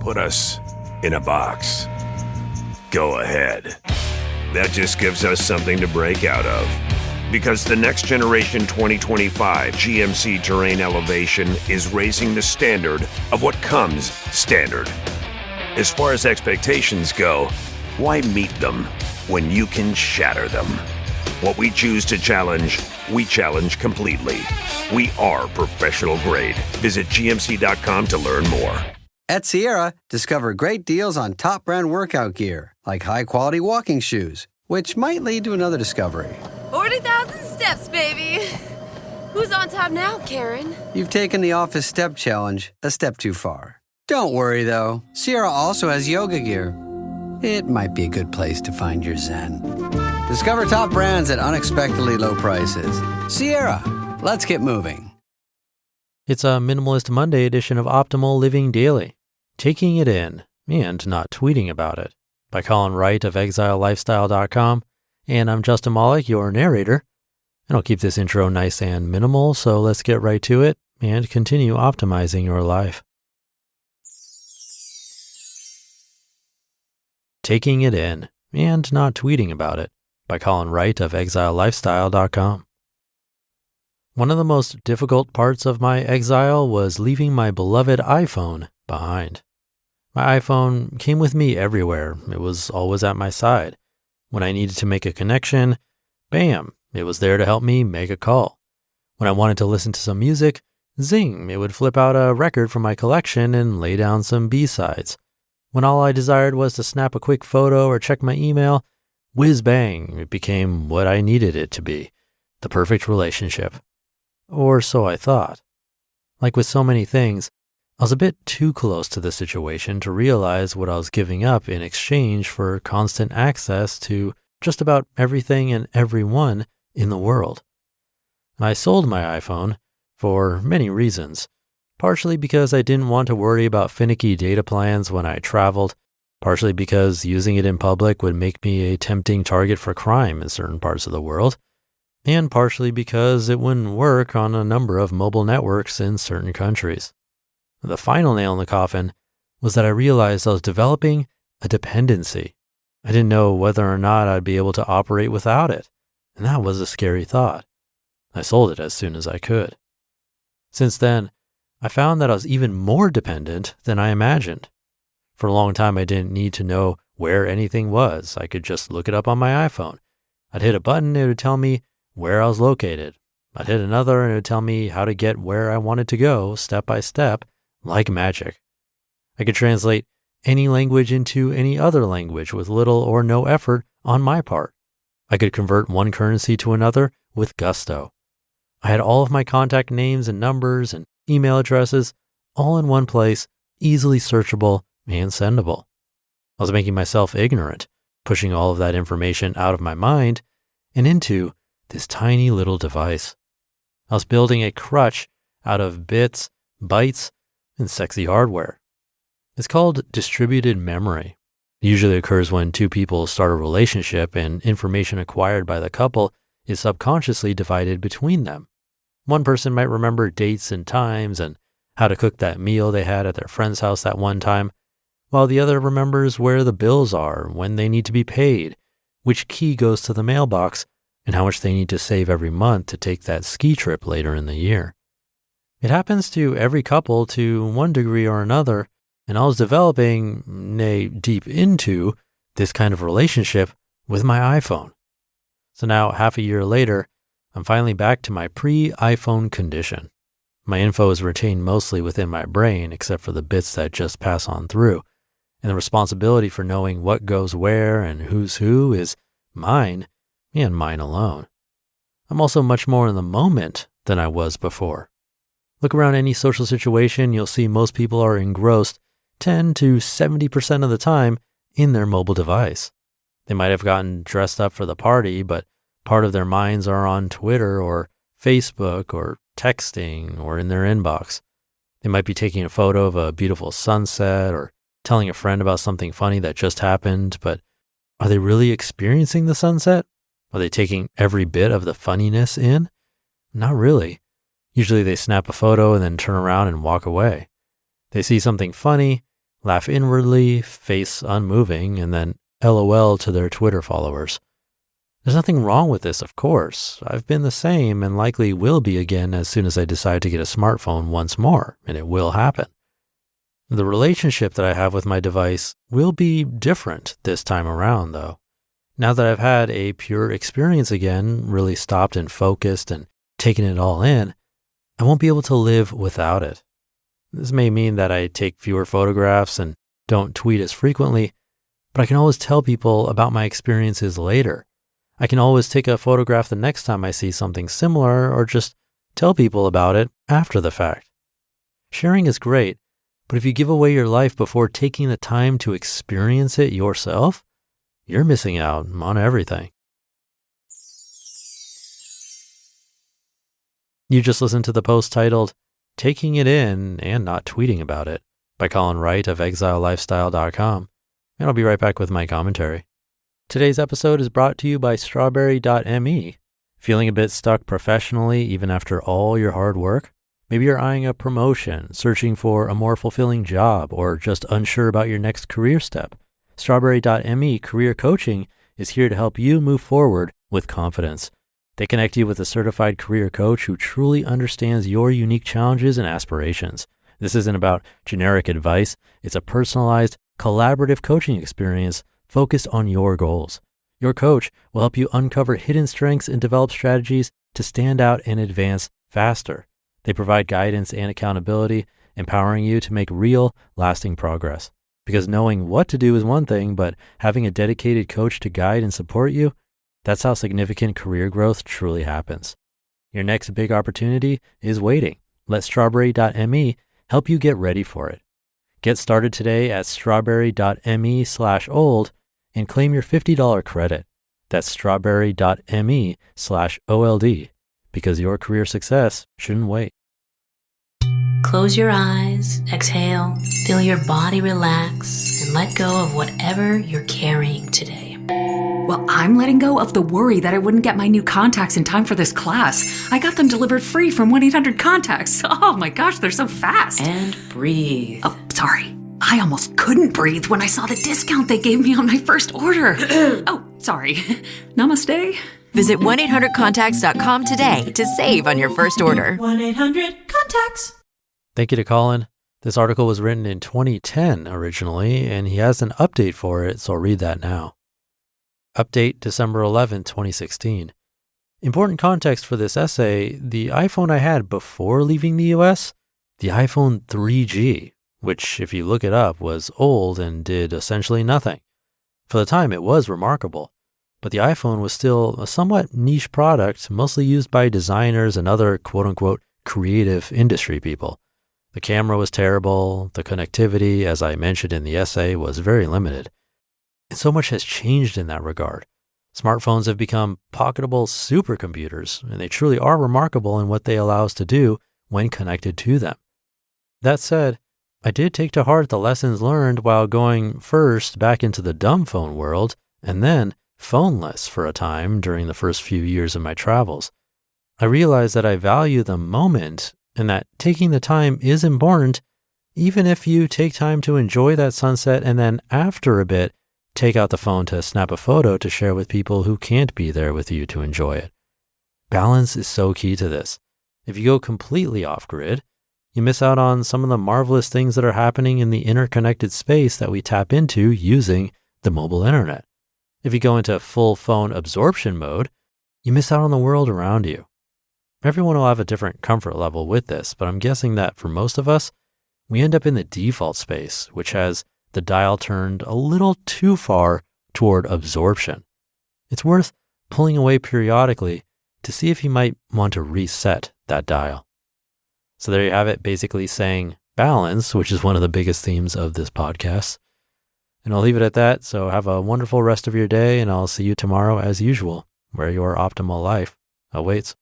put us in a box. Go ahead. That just gives us something to break out of. Because the next generation 2025 GMC Terrain Elevation is raising the standard of what comes standard. As far as expectations go, why meet them when you can shatter them? What we choose to challenge, we challenge completely. We are professional grade. Visit gmc.com to learn more. At Sierra, discover great deals on top brand workout gear, like high-quality walking shoes, which might lead to another discovery. 40,000 steps, baby. Who's on top now, Karen? You've taken the office step challenge a step too far. Don't worry, though. Sierra also has yoga gear. It might be a good place to find your zen. Discover top brands at unexpectedly low prices. Sierra, let's get moving. It's a Minimalist Monday edition of Optimal Living Daily, Taking It In and Not Tweeting About It, by Colin Wright of ExileLifestyle.com. And I'm Justin Malik, your narrator. And I'll keep this intro nice and minimal, so let's get right to it and continue optimizing your life. Taking It In and Not Tweeting About It, by Colin Wright of ExileLifestyle.com. One of the most difficult parts of my exile was leaving my beloved iPhone behind. My iPhone came with me everywhere. It was always at my side. When I needed to make a connection, bam, it was there to help me make a call. When I wanted to listen to some music, zing, it would flip out a record from my collection and lay down some B-sides. When all I desired was to snap a quick photo or check my email, whiz bang, it became what I needed it to be, the perfect relationship. Or so I thought. Like with so many things, I was a bit too close to the situation to realize what I was giving up in exchange for constant access to just about everything and everyone in the world. I sold my iPhone for many reasons, partially because I didn't want to worry about finicky data plans when I traveled, partially because using it in public would make me a tempting target for crime in certain parts of the world, and partially because it wouldn't work on a number of mobile networks in certain countries. The final nail in the coffin was that I realized I was developing a dependency. I didn't know whether or not I'd be able to operate without it, and that was a scary thought. I sold it as soon as I could. Since then, I found that I was even more dependent than I imagined. For a long time, I didn't need to know where anything was. I could just look it up on my iPhone. I'd hit a button, it would tell me where I was located. I'd hit another, and it would tell me how to get where I wanted to go, step by step, like magic. I could translate any language into any other language with little or no effort on my part. I could convert one currency to another with gusto. I had all of my contact names and numbers and email addresses all in one place, easily searchable and sendable. I was making myself ignorant, pushing all of that information out of my mind and into this tiny little device. I was building a crutch out of bits, bytes, and sexy hardware. It's called distributed memory. It usually occurs when two people start a relationship and information acquired by the couple is subconsciously divided between them. One person might remember dates and times and how to cook that meal they had at their friend's house that one time, while the other remembers where the bills are, when they need to be paid, which key goes to the mailbox, and how much they need to save every month to take that ski trip later in the year. It happens to every couple to one degree or another, and I was developing, nay, deep into, this kind of relationship with my iPhone. So now, half a year later, I'm finally back to my pre-iPhone condition. My info is retained mostly within my brain, except for the bits that just pass on through, and the responsibility for knowing what goes where and who's who is mine and mine alone. I'm also much more in the moment than I was before. Look around any social situation, you'll see most people are engrossed 10 to 70% of the time in their mobile device. They might have gotten dressed up for the party, but part of their minds are on Twitter or Facebook or texting or in their inbox. They might be taking a photo of a beautiful sunset or telling a friend about something funny that just happened, but are they really experiencing the sunset? Are they taking every bit of the funniness in? Not really. Usually they snap a photo and then turn around and walk away. They see something funny, laugh inwardly, face unmoving, and then LOL to their Twitter followers. There's nothing wrong with this, of course. I've been the same and likely will be again as soon as I decide to get a smartphone once more, and it will happen. The relationship that I have with my device will be different this time around, though. Now that I've had a pure experience again, really stopped and focused and taken it all in, I won't be able to live without it. This may mean that I take fewer photographs and don't tweet as frequently, but I can always tell people about my experiences later. I can always take a photograph the next time I see something similar or just tell people about it after the fact. Sharing is great, but if you give away your life before taking the time to experience it yourself, you're missing out on everything. You just listened to the post titled, Taking It In and Not Tweeting About It by Colin Wright of ExileLifestyle.com, and I'll be right back with my commentary. Today's episode is brought to you by Strawberry.me. Feeling a bit stuck professionally even after all your hard work? Maybe you're eyeing a promotion, searching for a more fulfilling job, or just unsure about your next career step. Strawberry.me Career Coaching is here to help you move forward with confidence. They connect you with a certified career coach who truly understands your unique challenges and aspirations. This isn't about generic advice. It's a personalized, collaborative coaching experience focused on your goals. Your coach will help you uncover hidden strengths and develop strategies to stand out and advance faster. They provide guidance and accountability, empowering you to make real, lasting progress. Because knowing what to do is one thing, but having a dedicated coach to guide and support you, that's how significant career growth truly happens. Your next big opportunity is waiting. Let Strawberry.me help you get ready for it. Get started today at Strawberry.me/old and claim your $50 credit. That's Strawberry.me/OLD, because your career success shouldn't wait. Close your eyes, exhale, feel your body relax, and let go of whatever you're carrying today. Well, I'm letting go of the worry that I wouldn't get my new contacts in time for this class. I got them delivered free from 1-800-CONTACTS. Oh my gosh, they're so fast. And breathe. Oh, sorry. I almost couldn't breathe when I saw the discount they gave me on my first order. Oh, sorry. Namaste. Visit 1-800-CONTACTS.com today to save on your first order. 1-800-CONTACTS. Thank you to Colin. This article was written in 2010 originally, and he has an update for it, so I'll read that now. Update December 11, 2016. Important context for this essay, the iPhone I had before leaving the US, the iPhone 3G, which if you look it up was old and did essentially nothing. For the time it was remarkable, but the iPhone was still a somewhat niche product, mostly used by designers and other quote-unquote creative industry people. The camera was terrible, the connectivity, as I mentioned in the essay, was very limited. And so much has changed in that regard. Smartphones have become pocketable supercomputers, and they truly are remarkable in what they allow us to do when connected to them. That said, I did take to heart the lessons learned while going first back into the dumb phone world and then phoneless for a time during the first few years of my travels. I realized that I value the moment and that taking the time is important, even if you take time to enjoy that sunset and then after a bit, take out the phone to snap a photo to share with people who can't be there with you to enjoy it. Balance is so key to this. If you go completely off grid, you miss out on some of the marvelous things that are happening in the interconnected space that we tap into using the mobile internet. If you go into full-phone-absorption mode, you miss out on the world around you. Everyone will have a different comfort level with this, but I'm guessing that for most of us, we end up in the default space, which has the dial turned a little too far toward absorption. It's worth pulling away periodically to see if you might want to reset that dial. So there you have it, basically saying balance, which is one of the biggest themes of this podcast. And I'll leave it at that. So have a wonderful rest of your day, and I'll see you tomorrow as usual, where your optimal life awaits.